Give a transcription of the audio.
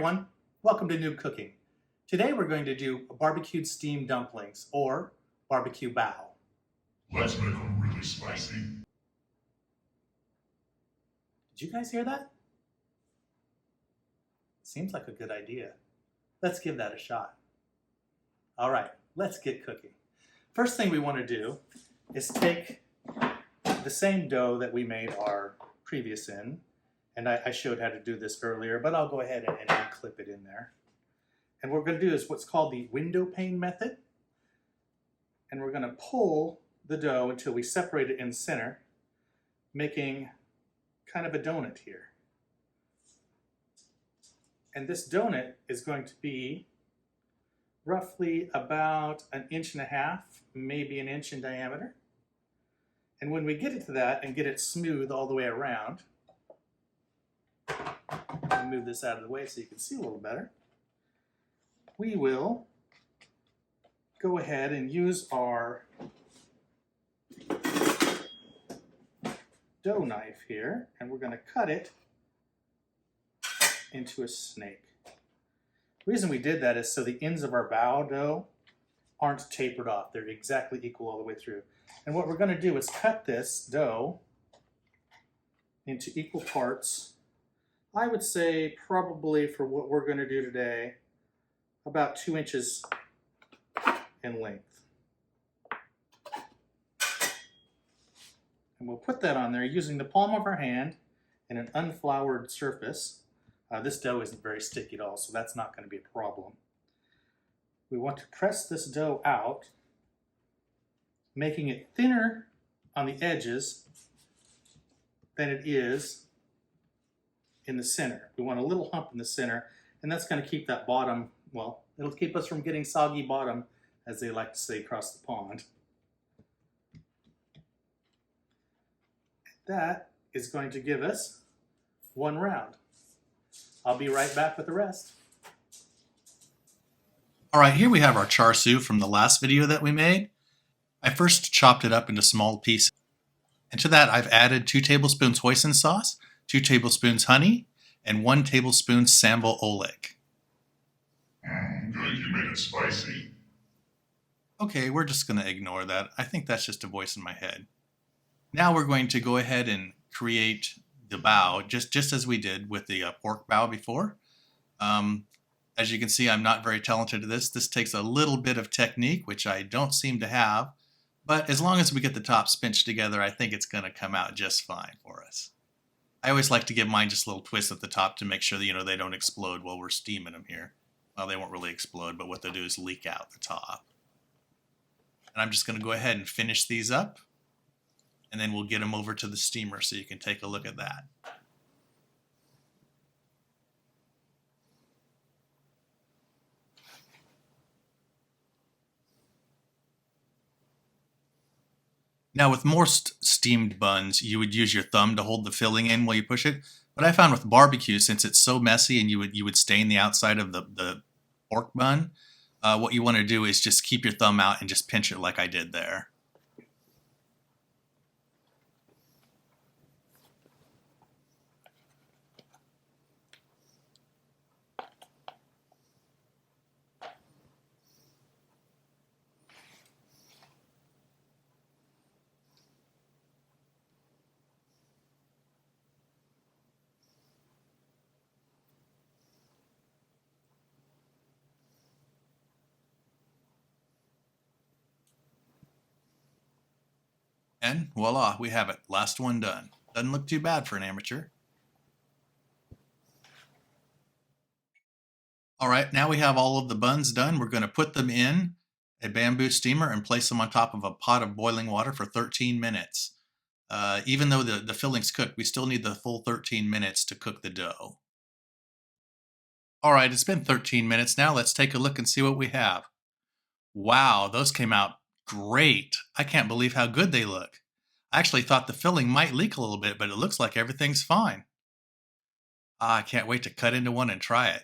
everyone, welcome to New Cooking. Today we're going to do barbecued steamed dumplings or barbecue bao. Let's make them really spicy. Did you guys hear that? Seems like a good idea. Let's give that a shot. All right, let's get cooking. First thing we want to do is take the same dough that we made our previous in, and I showed how to do this earlier, but I'll go ahead and clip it in there. And what we're going to do is what's called the window pane method. And we're going to pull the dough until we separate it in the center, making kind of a donut here. And this donut is going to be roughly about 1.5 inches, maybe 1 inch in diameter. And when we get it to that and get it smooth all the way around, let me move this out of the way so you can see a little better. We will go ahead and use our dough knife here, and we're going to cut it into a snake. The reason we did that is so the ends of our bao dough aren't tapered off. They're exactly equal all the way through. And what we're going to do is cut this dough into equal parts. I would say probably for what we're going to do today, about 2 inches in length. And we'll put that on there using the palm of our hand and an unfloured surface. This dough isn't very sticky at all, so that's not going to be a problem. We want to press this dough out, making it thinner on the edges than it is in the center. We want a little hump in the center, and that's going to keep that bottom, well, it'll keep us from getting soggy bottom, as they like to say across the pond. That is going to give us 1 round. I'll be right back with the rest. All right, here we have our char siu from the last video that we made. I first chopped it up into small pieces. And to that, I've added 2 tablespoons hoisin sauce, 2 tablespoons honey, and 1 tablespoon sambal oleg. Good, you made it spicy. Okay, we're just going to ignore that. I think that's just a voice in my head. Now we're going to go ahead and create the bao, just as we did with the pork bao before. As you can see, I'm not very talented at this. This takes a little bit of technique, which I don't seem to have. But as long as we get the tops pinched together, I think it's going to come out just fine for us. I always like to give mine just a little twist at the top to make sure that, they don't explode while we're steaming them here. Well, they won't really explode, but what they'll do is leak out the top. And I'm just going to go ahead and finish these up. And then we'll get them over to the steamer so you can take a look at that. Now with most steamed buns, you would use your thumb to hold the filling in while you push it. But I found with barbecue, since it's so messy and you would stain the outside of the pork bun, what you want to do is just keep your thumb out and just pinch it like I did there. And voila, we have it. Last one done. Doesn't look too bad for an amateur. All right, now we have all of the buns done. We're going to put them in a bamboo steamer and place them on top of a pot of boiling water for 13 minutes. Even though the filling's cooked, we still need the full 13 minutes to cook the dough. All right, it's been 13 minutes now. Let's take a look and see what we have. Wow, those came out great. I can't believe how good they look. I actually thought the filling might leak a little bit, but it looks like everything's fine. I can't wait to cut into one and try it.